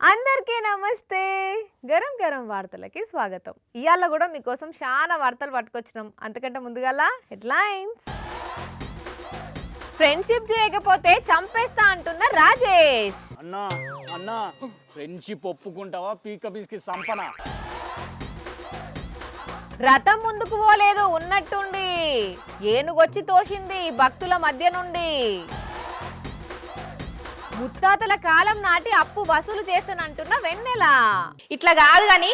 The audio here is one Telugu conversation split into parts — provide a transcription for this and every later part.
అందరికీ నమస్తే. గరం గరం వార్తలకి స్వాగతం. ఇయాల కూడా మీకోసం చాలా వార్తలు పట్టుకొచ్చినాం. అంతకంటే ముందుగాల హెడ్లైన్స్. ఫ్రెండ్షిప్ చేయకపోతే చంపేస్తా అంటున్న రాజేష్. అన్నా అన్నా ఫ్రెండ్షిప్ ఒప్పుకుంటావా పీక పీస్కి సంపన. రథం ముందుకు పోలేదు ఉన్నట్టుండి ఏనుగొచ్చి తోసింది భక్తుల మధ్య నుండి. ముత్తాతల కాలం నాటి అప్పు వసూలు చేస్తానంటున్న వెన్నెల. ఇట్లా కాదు గాని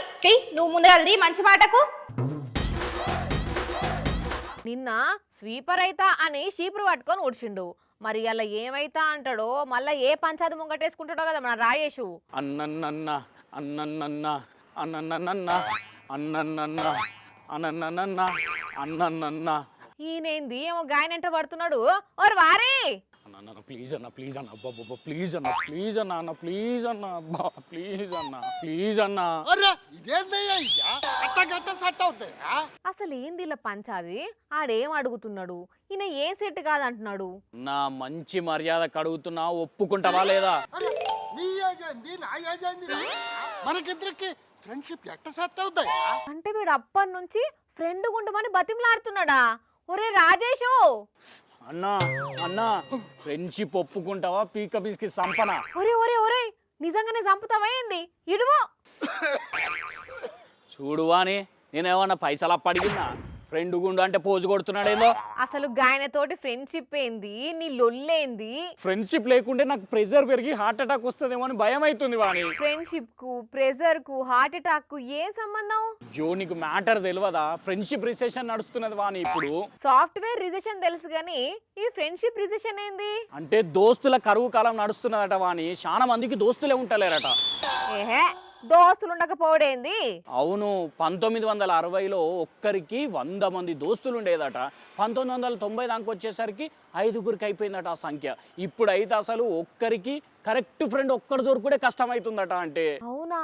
నువ్వు ముందుగలది మంచి మాటకు. నిన్న స్వీపర్ అయితా అని షీపురు పట్టుకొని ఊడ్చిండు. మరి అలా ఏమైతా అంటాడో మళ్ళా ఏ పంచాది ముంగటేసుకుంటాడో కదా మన రాయేషు. అన్నన్నన్న అన్నన్నన్న అన్నన్నన్న అన్నన్నన్న అన్నన్నన్న అన్నన్నన్న. ఈయనేంది ఏమో గాయనంట పడుతున్నాడు. ఓర్ వారి అన్న ప్లీజ్ అన్న ప్లీజ్ అన్న అబ్బా ప్లీజ్ అన్న ప్లీజ్ అన్న అన్న ప్లీజ్ అన్న అబ్బా ప్లీజ్ అన్న ప్లీజ్ అన్న. అసలు ఏంది ఇలా పంచాది? ఆడేం అడుగుతున్నాడు? ఈయన ఏ సెట్ కాదంటున్నాడు. నా మంచి మర్యాద కడుగుతున్నా ఒప్పుకుంటావా లేదా? అంటే వీడు అప్పటి నుంచి ఫ్రెండ్ గుండమని బతిమలాడుతున్నాడా? ఒరే రాజేషు, అన్నా అన్నా ఫ్రెండ్షిప్ ఒప్పుకుంటావా పీక పీస్కి సంపన. ఒరే ఒరే ఒరే నిజంగానే చంపుతావా ఏంది? ఇడువు. చూడువాని నేనేమన్నా పైసలు అప్పడిగినా ఫ్రెండ్ గుండు అంటే పోజు కొడుతున్నాడేదో. అసలు గాయనతోటి ఫ్రెండ్షిప్ ఏంది? నీ లొల్లేంది? ఫ్రెండ్షిప్ లేకుంటే నాకు ప్రెషర్ పెరిగి హార్ట్ అటాక్ వస్తుందేమో అని భయం అవుతుంది వాణి. ఫ్రెండ్షిప్ కు ప్రెజర్ కు హార్ట్ అటాక్ కు ఏం సంబంధం? జో నీకు మ్యాటర్ తెలియదా? ఫ్రెండ్షిప్ రిసెషన్ నడుస్తున్నది వాణి ఇప్పుడు. సాఫ్ట్వేర్ రిజెషన్ తెలుసు గానీ ఈ ఫ్రెండ్షిప్ రిజెషన్ ఏంది? అంటే దోస్తుల కరువు కాలం నడుస్తున్నదట వాణి. చాలా మందికి దోస్తులే ఉంటలేరట. ఏహే, దోస్తులు ఉండకపోవడేంది? అవును, 1960లో ఒక్కరికి 100 మంది దోస్తులు ఉండేదట. 1990 దాకా వచ్చేసరికి 5గురికి అయిపోయిందట ఆ సంఖ్య. ఇప్పుడు అయితే అసలు ఒక్కరికి కరెక్ట్ ఫ్రెండ్ ఒక్కడు దొరుకుడే కష్టమవుతుందట. అంటే అవునా?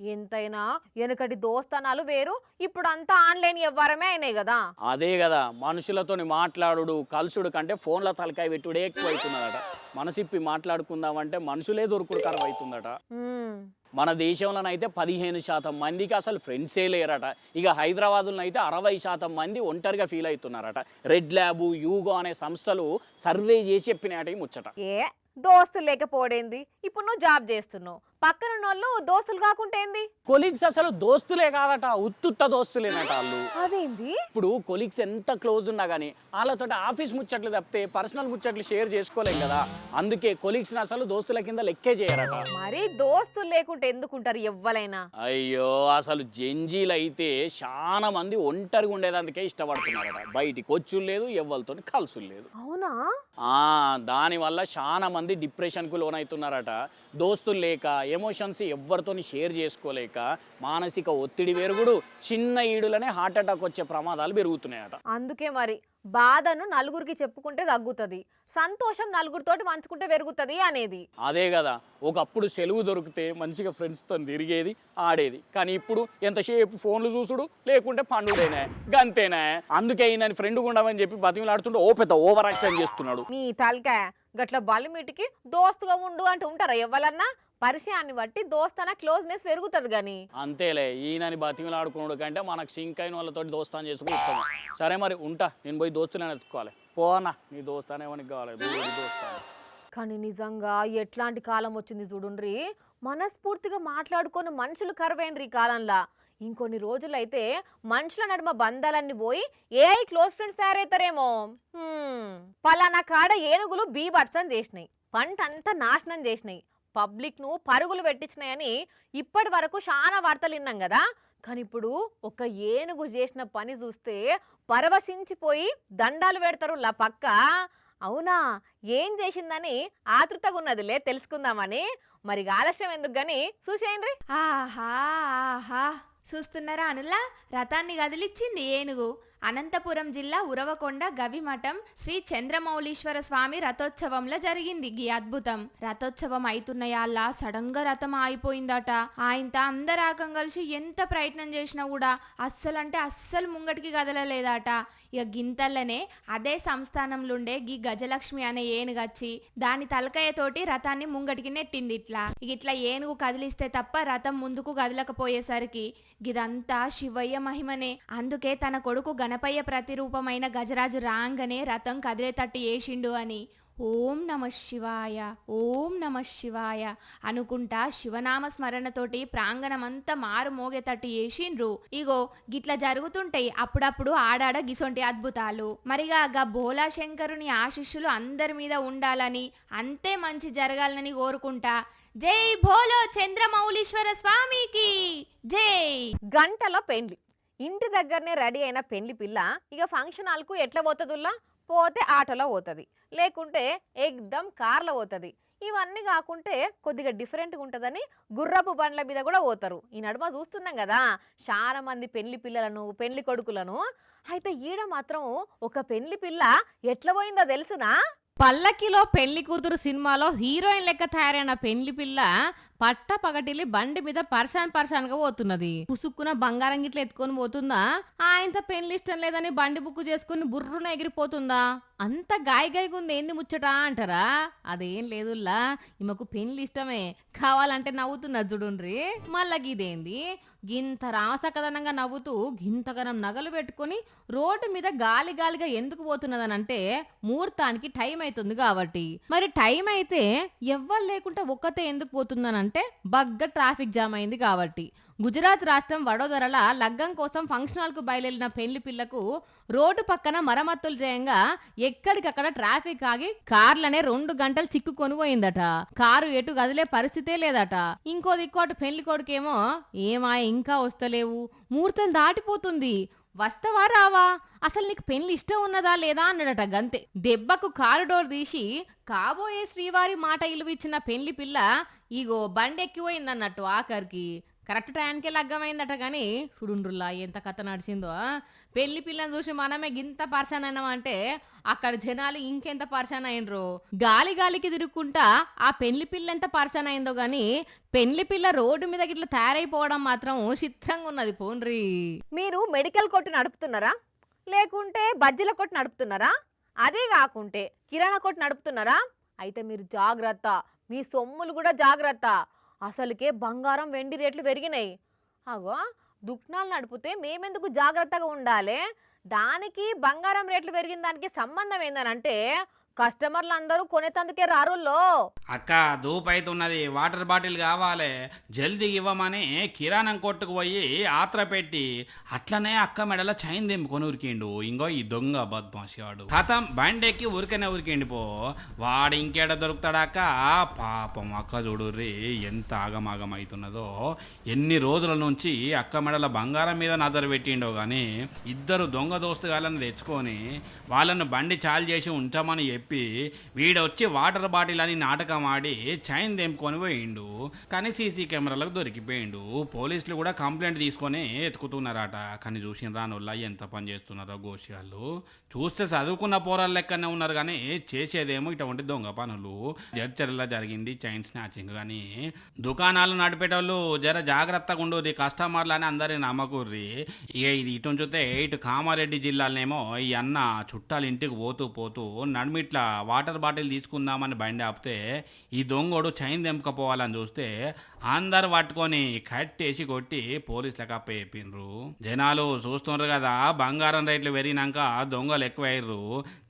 ఎంతైనా వెనకటి దోస్తనాలు వేరు, ఇప్పుడు అంతా ఆన్లైన్ వ్యవహారమే అయినాయి కదా. అదే కదా, మనుషులతోని మాట్లాడుడు కలుసుడు కంటే ఫోన్ల తలకాయ పెట్టుడే ఎక్కువ అవుతున్నదట. మనసిప్పి మాట్లాడుకుందామంటే మనుషులే దొరుకుడు కరువు అవుతుందట. మన దేశంలోనైతే 15% మందికి అసలు ఫ్రెండ్సే లేరట. ఇక హైదరాబాద్లో అయితే 60% మంది ఒంటరిగా ఫీల్ అవుతున్నారట. రెడ్ ల్యాబ్, యూగో అనే సంస్థలు సర్వే చేసి చెప్పినట్టు ముచ్చట. ఏ దోస్తులు లేకపోవడేంది? ఇప్పుడు నువ్వు జాబ్ చేస్తున్నావు, పక్కన వాళ్ళు దోస్తులు కాకుంటే ఏంది? కొలీగ్స్ అసలు దోస్తులే కాదట, ఉత్తుత్త దోస్తులేనట వాళ్ళు. అదేంది? ఇప్పుడు కొలీగ్స్ ఎంత క్లోజ్ ఉన్నా కానీ వాళ్ళతో ఆఫీస్ ముచ్చట్లు తప్పితే పర్సనల్ ముచ్చట్లు షేర్ చేసుకోలేం కదా. అందుకే కొలీగ్స్ని అసలు దోస్తుల కింద లెక్కే చేయరట. మరి దోస్తులు లేకుంటే ఎందుకుంటారు ఎవ్వలైనా? అయ్యో, అసలు జంజీలు అయితే చాలా మంది ఒంటరిగా ఉండేదందుకే ఇష్టపడుతున్నారట. బయటికి వచ్చులు లేదు, ఎవ్వరితో కలుసులు లేదు. అవునా? దానివల్ల చాలా మంది డిప్రెషన్కు లోనవుతున్నారట. దోస్తులు లేక, ఎమోషన్స్ ఎవరితో షేర్ చేసుకోలేక మానసిక ఒత్తిడి పెరుగుడు, చిన్న ఈడులనే హార్ట్ అటాక్ వచ్చే ప్రమాదాలు పెరుగుతున్నాయట. అందుకే మరి బాధను నలుగురికి చెప్పుకుంటే తగ్గుతుంది, సంతోషం నలుగురితోటి పంచుకుంటే పెరుగుతుంది అనేది. అదే కదా, ఒకప్పుడు సెలవు దొరికితే మంచిగా ఫ్రెండ్స్తో తిరిగేది, ఆడేది. కానీ ఇప్పుడు ఎంతసేపు ఫోన్లు చూసుడు లేకుంటే పండుగేనా గంతేనా. అందుకే ఈయన ఫ్రెండ్ ఉండమని చెప్పి బతిమలాడుతుంటే ఓ పెద్ద ఓవర్ యాక్షన్ చేస్తున్నాడు. నీ తలకాయ గట్ల బలిమిటికి దోస్తుగా ఉండు అంటే ఉంటారా ఎవ్వలన్నా? పరిచయాన్ని బట్టి దోస్తన క్లోజ్నెస్ పెరుగుతుంది గాని. అంతేలే, ఈయనని బతిమలాడుకున్నాడు కంటే మనకు సింక్ అయిన వాళ్ళతో దోస్తాను చేసుకుని ఇస్తాం. సరే మరి ఉంటా, నేను పోయి దోస్తులను ఎత్తుకోవాలి. పోనా నీ దోస్తానే ఎవరికి కావాలి దోస్తాను. కానీ నిజంగా ఎట్లాంటి కాలం వచ్చింది చూడుండ్రి. మనస్ఫూర్తిగా మాట్లాడుకొని మనుషులు కరువైండ్రి ఈ కాలంలో. ఇంకొన్ని రోజులైతే మనుషుల నడుమ బంధాలన్నీ పోయి ఏఐ క్లోజ్ ఫ్రెండ్స్ తయారవుతారేమో. పలానా కాడ ఏనుగులు బీభత్సం చేసినాయి, పంట అంతా నాశనం చేసినాయి, పబ్లిక్ ను పరుగులు పెట్టించినాయని ఇప్పటి వరకు చాలా వార్తలు విన్నాం కదా. కానీ ఇప్పుడు ఒక ఏనుగు చేసిన పని చూస్తే పరవశించిపోయి దండాలు పెడతారు పక్క. అవునా, ఏం చేసిందని ఆతృతగా ఉన్నదిలే తెలుసుకుందామని. మరి ఆలస్యం ఎందుకు గాని చూసేయండి. ఆహా ఆహా, చూస్తున్నారా అనులా? రథాన్ని కదిలిచ్చింది ఏనుగు. అనంతపురం జిల్లా ఉరవకొండ గవిమఠం శ్రీ చంద్రమౌళీశ్వర స్వామి రథోత్సవంలో జరిగింది గీ అద్భుతం. రథోత్సవం అయితున్నయాల్లా సడన్ గా రథం ఆగిపోయిందట. ఆయన అందరాకం కలిసి ఎంత ప్రయత్నం చేసినా కూడా అస్సలు ముంగటికి కదలలేదట. ఇక గింతల్లనే అదే సంస్థానంలోండే గీ గజలక్ష్మి అనే ఏనుగచ్చి దాని తలకాయతోటి రథాన్ని ముంగటికి నెట్టింది. ఇట్లా ఏనుగు కదిలిస్తే తప్ప రథం ముందుకు కదలకపోయేసరికి గిదంతా శివయ్య మహిమనే. అందుకే తన కొడుకు గణపయ్య ప్రతిరూపమైన గజరాజు రాంగనే రథం కదిలేటట్టు చేసిండు అని ఓం నమ శివాయ ఓం నమ శివాయ అనుకుంటా శివనామ స్మరణతోటి ప్రాంగణమంతా మారు మోగేటట్టు చేసిండ్రు. ఇగో గిట్లా జరుగుతుంటాయి అప్పుడప్పుడు ఆడాడ గిసొంటి అద్భుతాలు. మరిగా గా భోలా శంకరుని ఆశీస్సులు అందరి మీద ఉండాలని అంతే మంచి జరగాలని కోరుకుంటా. జై భోలో చంద్రమౌళీశ్వర స్వామికి జై. గంటలో పెండ్లి, ఇంటి దగ్గరనే రెడీ అయిన పెండ్లి పిల్ల ఇక ఫంక్షన్ హాల్కు ఎట్లా పోతుందిలా? పోతే ఆటోలో పోతుంది, లేకుంటే ఎగ్దమ్ కార్లో పోతుంది. ఇవన్నీ కాకుంటే కొద్దిగా డిఫరెంట్గా ఉంటుందని గుర్రపు బండ్ల మీద కూడా పోతారు. ఈ నడుమ చూస్తున్నాం కదా చాలా మంది పెళ్లి పిల్లలను పెళ్లి కొడుకులను. అయితే ఈడ మాత్రం ఒక పెళ్లి పిల్ల ఎట్లా పోయిందో తెలుసునా? పల్లకిలో పెళ్లి కూతురు సినిమాలో హీరోయిన్ లెక్క తయారైన పెళ్లి పిల్ల పట్ట పగటిల్లి బండి మీద పర్షాన్ గా పోతున్నది. పుసుక్కున బంగారం గిట్ల ఎత్తుకొని పోతుందా? ఆయనతో పెళ్లి ఇష్టం లేదని బండి బుక్ చేసుకుని బుర్రున ఎగిరిపోతుందా? అంత గాయగుంది ఏంది ముచ్చట అంటారా? అదేం లేదుల్లా, ఈమెకు పెళ్లి ఇష్టమే, కావాలంటే నవ్వుతున్నది చూడుండ్రి. మళ్ళా గిదేంది గింత రాసకదనంగా నవ్వుతూ గింతగనం నగలు పెట్టుకుని రోడ్డు మీద గాలిగా ఎందుకు పోతున్నదనంటే ముహూర్తానికి టైం అవుతుంది కాబట్టి. మరి టైం అయితే ఎవ్వరు లేకుండా ఒక్కతే ఎందుకు పోతుందనంటే బగ్గ ట్రాఫిక్ జామ్ అయింది కాబట్టి. గుజరాత్ రాష్ట్రం వడోదరల లగ్గం కోసం ఫంక్షన్ హాల్కు బయలుదేరిన పెళ్లి పిల్లకు రోడ్డు పక్కన మరమ్మతులు చేయంగా ఎక్కడికక్కడ ట్రాఫిక్ ఆగి కార్లనే 2 గంటలు చిక్కుకొని పోయిందట. కారు ఎటు కదిలే పరిస్థితే లేదట. ఇంకో దిక్కోటి పెళ్లి కొడుకేమో ఏమా ఇంకా వస్తలేవు, ముహూర్తం దాటిపోతుంది, వస్తవా రావా, అసలు నీకు పెళ్లి ఇష్టం ఉన్నదా లేదా అన్నాడట. గంతే దెబ్బకు కారు డోర్ తీసి కాబోయే శ్రీవారి మాట ఇలువ ఇచ్చిన పెళ్లి పిల్ల ఇగో బండి ఎక్కిపోయిందన్నట్టు. ఆఖరికి కరెక్ట్ టైంకే లగ్గమైందట. కానీ సుడుండ్రుల్లా ఎంత కథ నడిచిందో. పెళ్లి పిల్లని చూసి మనమే గింత పర్సన్ అయినామంటే అక్కడ జనాలు ఇంకెంత పర్సన్ అయినరు. గాలికి తిరుగుకుంటా ఆ పెళ్లి పిల్ల ఎంత పర్సన్ అయిందో గాని పెళ్లి పిల్ల రోడ్డు మీద గిట్లా తయారైపోవడం మాత్రం చిత్రంగా ఉన్నది. పోన్రి, మీరు మెడికల్ కొట్టు నడుపుతున్నారా, లేకుంటే బజ్జీల కొట్టు నడుపుతున్నారా, అదే కాకుంటే కిరాణా కొట్టు నడుపుతున్నారా? అయితే మీరు జాగ్రత్త, మీ సొమ్ములు కూడా జాగ్రత్త. అసలుకే బంగారం వెండి రేట్లు పెరిగినాయి. అగో దుకాణాలు నడిపితే మేమెందుకు జాగ్రత్తగా ఉండాలి? దానికి బంగారం రేట్లు పెరిగిన దానికి సంబంధం ఏందనంటే కస్టమర్లు అందరూ కొనేతందుకే రారుల్లో. అక్క దూపైతున్నది, వాటర్ బాటిల్ కావాలి, జల్దీ ఇవ్వమని కిరాణం కొట్టుకు పోయి ఆత్ర పెట్టి అట్లనే అక్క మెడల చైన్ దింపుకొని ఉరికిండు. ఇంకో ఈ దొంగ బద్మాషివాడు కథం బండెక్కి ఉరికిండి పో. వాడు ఇంకేడ దొరుకుతాడాక? పాపం అక్క చూడుర్రి ఎంత ఆగమాగం అవుతున్నదో. ఎన్ని రోజుల నుంచి అక్క మెడల బంగారం మీద నజరు పెట్టిండో కానీ ఇద్దరు దొంగ దోస్తుగాళ్ళని తెచ్చుకొని వాళ్ళను బండి చాలు చేసి ఉంచామని చెప్పి వీడొచ్చి వాటర్ బాటిల్ అని నాటకం ఆడి చైన్ తెంపుకొని పోయిండు. కానీ సీసీ కెమెరాలకు దొరికిపోయిండు. పోలీసులు కూడా కంప్లైంట్ తీసుకొని ఎత్తుకుతున్నారట. కానీ చూసిన రానోళ్ళ ఎంత పని చేస్తున్నారో గోషియాళ్ళు. చూస్తే చదువుకున్న పోరాళ్ళ లెక్కనే ఉన్నారు కానీ చేసేదేమో ఇటువంటి దొంగ పనులు. జడ్చర్లా జరిగింది చైన్ స్నాచింగ్. కానీ దుకాణాలు నడిపేటోళ్ళు జర జాగ్రత్తగా ఉండదు, కస్టమర్లు అని అందరిని నమ్మకూర్రి. ఇక ఇది ఇటు చూస్తే ఇటు కామారెడ్డి జిల్లాలోనేమో ఈ అన్న చుట్టాలు ఇంటికి పోతూ నడిమిట్లా వాటర్ బాటిల్ తీసుకుందామని బండి ఆపితే ఈ దొంగోడు చైన్ తెంపకపోవాలని చూస్తే అందరు పట్టుకొని కట్టేసి కొట్టి పోలీసులకు అప్పచెప్పిండ్రు. జనాలు చూస్తున్నారు కదా బంగారం రేట్లు పెరిగినాక దొంగలు ఎక్కువయ్యారు.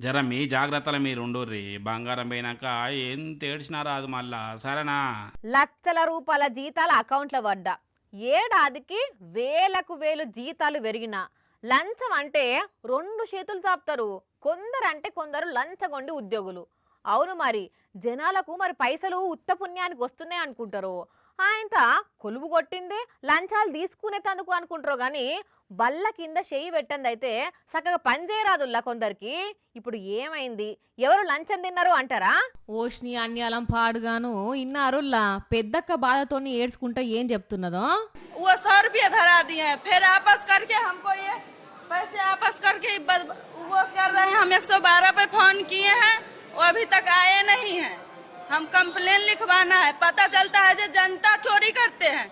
జర మీ జాగ్రత్తలు మీరు ఉండుర్రి. బంగారం పోయినాక ఎంత ఏడ్చినా రాదు మళ్ళా, సరేనా? లక్షల రూపాయల జీతాల అకౌంట్లో పడ్డా, ఏడాదికి వేలకు వేలు జీతాలు పెరిగినా లంచం అంటే 2 చేతులు చాపుతారు. కొందరు లంచగొండి ఉద్యోగులు. అవును మరి జనాలకు మరి పైసలు ఉత్త పుణ్యానికి వస్తున్నాయి అనుకుంటారు. ఆయన కొలువు కొట్టిందే లంచాలు తీసుకునేందుకు అనుకుంటారు. కానీ బల్ల కింద చెయ్యి పెట్టండి అయితే చక్కగా పనిచేయరాదుల్లా కొందరికి. ఇప్పుడు ఏమైంది, ఎవరు లంచం తిన్నారు అంటారా? ఓష్ని అన్యాలం పాడుగాను ఇన్నారుల్లా పెద్దక్క బాధతోని ఏడ్చుకుంటా ఏం చెప్తున్నదో. वो 100 रुपया धरा दिए हैं, फिर आपस करके हमको ये पैसे आपस करके 112 पे फोन किए हैं, वो अभी तक आए नहीं हैं। हम कंप्लेन लिखवाना है, पता चलता है जो जनता चोरी करते हैं।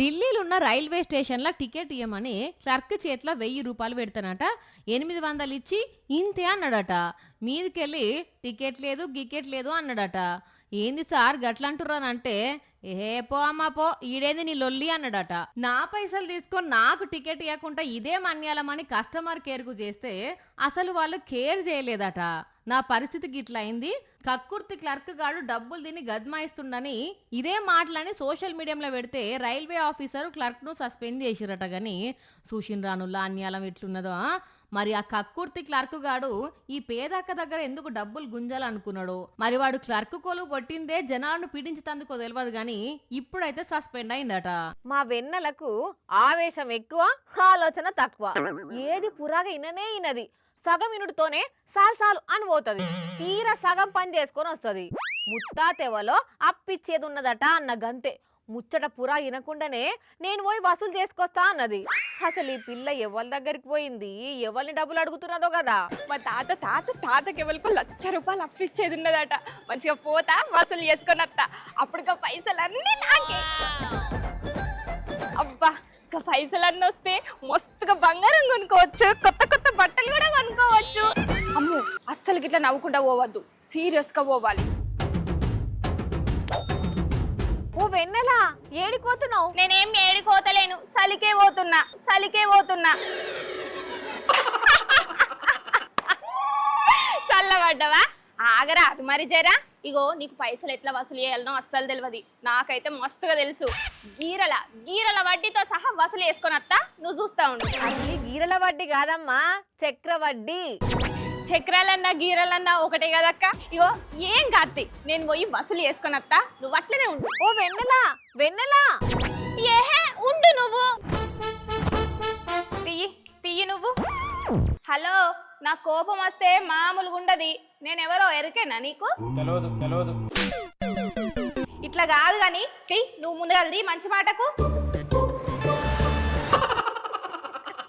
ఢిల్లీలో ఉన్న రైల్వే స్టేషన్లో టికెట్ ఇవ్వమని క్లర్క్ చేతిలో 1000 రూపాయలు పెడతానట. 800 ఇచ్చి ఇంతే అన్నాడట. మీదికెళ్ళి టికెట్ లేదు గికెట్ లేదు అన్నాడట. ఏంది సార్ గట్లంటున్నానంటే, ఏ పో అమ్మా పో, ఈడేంది నీ లొల్లి అన్నాడట. నా పైసలు తీసుకొని నాకు టికెట్ ఇవ్వకుండా ఇదే మన్యాలమని కస్టమర్ కేర్కు చేస్తే అసలు వాళ్ళు కేర్ చేయలేదట. నా పరిస్థితి గిట్లా అయింది, కక్కుర్తి క్లర్క్ గాడు డబ్బులు తిని గద్మాయిస్తుండని ఇదే మాటలని సోషల్ మీడియాలో పెడితే రైల్వే ఆఫీసర్ క్లర్క్ను సస్పెండ్ చేసిరట. గాని సూషిన్ రానుల్లా అన్యాలం ఎట్లున్నదో. మరి ఆ కక్కుర్తి క్లర్క్ గాడు ఈ పేదక్క దగ్గర ఎందుకు డబ్బులు గుంజాలనుకున్నాడు? మరి వాడు క్లర్క్ కొలు కొట్టిందే జనాలను పీడించేందుకో తెలియదు గాని ఇప్పుడైతే సస్పెండ్ అయిందట. మా వెన్నెలకు ఆవేశం ఎక్కువ, ఆలోచన తక్కువ. ఏది పురాగా ఇననే ఇనది. సగం ఇనుడితోనే సాలు అని పోతుంది. తీరా సగం పని చేసుకొని వస్తుంది. ముత్తాతెవలో అప్పిచ్చేది ఉన్నదట అన్న గంతే. ముచ్చట పురా వినకుండానే నేను పోయి వసూలు చేసుకొస్తా అన్నది. అసలు ఈ పిల్ల ఎవరి దగ్గరికి పోయింది, ఎవరిని డబ్బులు అడుగుతున్నదో కదా. మా తాతకి ఎవరికి 1,00,000 రూపాయలు అప్పిచ్చేది ఉన్నదట. మంచిగా పోతా వసూలు చేసుకొని వస్తా, అప్పుడు పైసలన్నీ నాకే. అబ్బా, పైసలన్నీ వస్తే మస్తుగా బంగారం కొనుక్కోవచ్చు, కొత్త కొత్త బట్టలు కూడా కొనుక్కోవచ్చు. అమ్మో, అస్సలు గిట్లా నవ్వుకుంటా పోవద్దు, సీరియస్ గా పోవాలి. ఓ వెన్నెలా, ఏడిపోతున్నావు? నేనేం ఏడికోతలేను, సలికే పోతున్నా. చల్లబడ్డవా? ఆగరా అది మరి జరా. ఇగో నీకు పైసలు ఎట్లా వసూలు చేయాలనో అస్సలు తెలియదు. నాకైతే మస్తుగా తెలుసు. గీరల వడ్డీతో సహా వసూలు చేసుకొని వస్తా, నువ్వు చూస్తా ఉండు. అది గీరల వడ్డీ కాదమ్మా, చక్రవడ్డీ. చక్రాలన్నా గీరలన్నా ఒకటే కదక్క. ఇగో ఏం కాదు, నేను పోయి వసూలు చేసుకొని వస్తా, నువ్వు అట్లనే ఉండు. ఓ వెన్నెలా ఏహే ఉండు నువ్వు. తీయి నువ్వు. హలో, నా కోపం వస్తే మామూలుగా ఉండదు. నేనెవరో ఎరికేనా నీకు? తెలియదు. ఇట్లా కాదు గాని నువ్వు ముందుగలది మంచి మాటకు.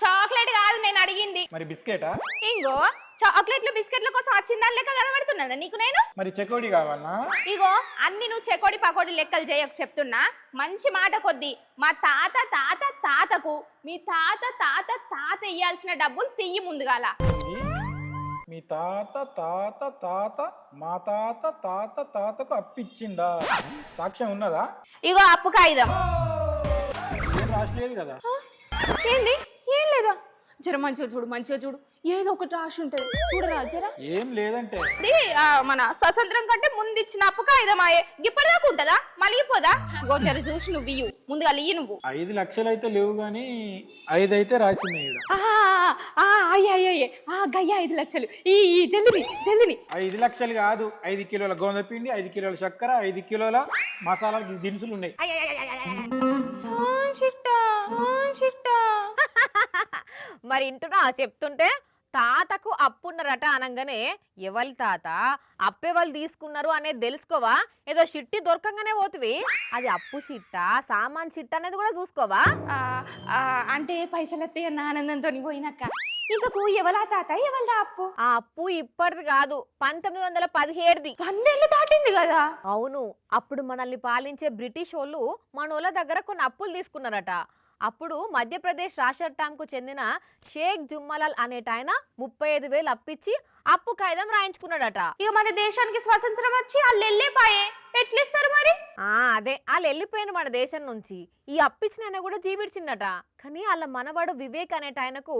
చాక్లెట్ కాదు నేను అడిగింది. మరి బిస్కెటా? ఇంగో చాక్లెట్లు బిస్కెట్ల కోసం వచ్చిందని లెక్క కనబడుతున్నా నీకు నేను. మరి చెకోడి కావాలనా? ఇగో అన్ని నువ్వు చెకోడి పకోడి లెక్కలు చేయకు చెప్తున్నా. మంచి మాట కొద్ది మా తాతకు మీ తాత ఇయ్యాల్సిన డబ్బులు తీయి ముందుగాల. మీ తాత మా తాతకు అప్పిచ్చిండా? సాక్ష్యం ఉన్నదా? ఇగో అప్పు కాగితం. ఏం రాసలేదు కదా. ఏంది? ఏం లేదా? జర మంచిగా చూడు, ఏదో ఒకటి రాసి ఉంటుంది చూడరా జర. ఏం లేదంటే మన స్వతంత్రం కంటే ముందు ఇచ్చిన అప్పు కాగితమాయే, ఇప్పటిదాకా ఉంటదా? మలిగిపోదా? గో జర చూసి నువ్వు ఇయ్యు ముందుగా ఇయ్యి నువ్వు. 5 లక్షలు అయితే లేవు గాని 5 అయితే రాసింది. అయ్యే గయ్యా 5 లక్షలు ఈ జల్దిని. 5 లక్షలు కాదు, 5 కిలోల గోధుమ పిండి, 5 కిలోల చక్కెర, 5 కిలోల మసాలా దినుసులు ఉన్నాయి. మరి ఇంటున్నా చెప్తుంటే తాతకు అప్పున్నరట అనగానే ఎవరి తాత అప్పెవరు తీసుకున్నారు అనేది తెలుసుకోవా? ఏదో షిట్టి దొరకంగానే పోతువి. అది అప్పు షిట్ట, సామాన్ షిట్ట అనేది కూడా చూసుకోవా? అంటే పైసలు వస్తాయి అన్న ఆనందంతో పోయినాక ఇంతకు ఎవలా తాత ఎవలా అప్పు? ఆ అప్పు ఇప్పటిది కాదు, 1917ది. 100 ఏళ్ళు దాటింది కదా. అవును, అప్పుడు మనల్ని పాలించే బ్రిటిష్ వాళ్ళు మనోళ్ళ దగ్గర కొన్ని అప్పులు తీసుకున్నారట. అప్పుడు మధ్యప్రదేశ్ రాష్ట్రానికి చెందిన షేక్ జుమ్మలాల్ అనేటాయన 35,000 అప్పిచ్చి అప్పు కాగితం రాయించుకున్నాడట. ఇక మన దేశానికి స్వాతంత్రం వచ్చి వాళ్ళు వెళ్ళిపోయే ఎట్లిస్తారు మరి? అదే వాళ్ళు వెళ్ళిపోయిన మన దేశం నుంచి. ఈ అప్పిచ్చిన కూడా జీవిడ్చిందట. కానీ వాళ్ళ మనవాడు వివేక్ అనేటాయనకు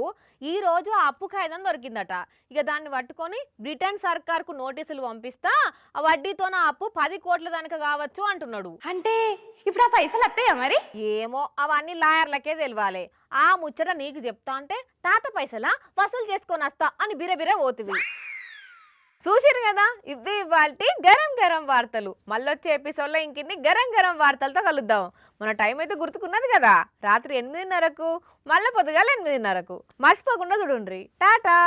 ఈ రోజు ఆ అప్పు కాగితం దొరికిందట. ఇక దాన్ని పట్టుకొని బ్రిటన్ సర్కార్కు నోటీసులు పంపిస్తా ఆ వడ్డీతో నా అప్పు 10 కోట్ల దానికి కావచ్చు అంటున్నాడు. అంటే ఇప్పుడు ఆ పైసలు వస్తాయా మరి? ఏమో, అవన్నీ లాయర్లకే తెలియాలి. ఆ ముచ్చట నీకు చెప్తా అంటే తాత పైసలా వసూలు చేసుకొని వస్తా అని బిరబిర పోతువి. చూసిరు కదా, ఇవి ఇవాల్టి గరం వార్తలు. మళ్ళొచ్చే ఎపిసోడ్లో ఇంకిన్ని గరం వార్తలతో కలుద్దాం. మన టైం అయితే గుర్తుకున్నది కదా, రాత్రి 8:30కు, మళ్ళీ పొద్దుగాల 8:30కు. మర్చిపోకుండా చూడుండ్రి. టాటా.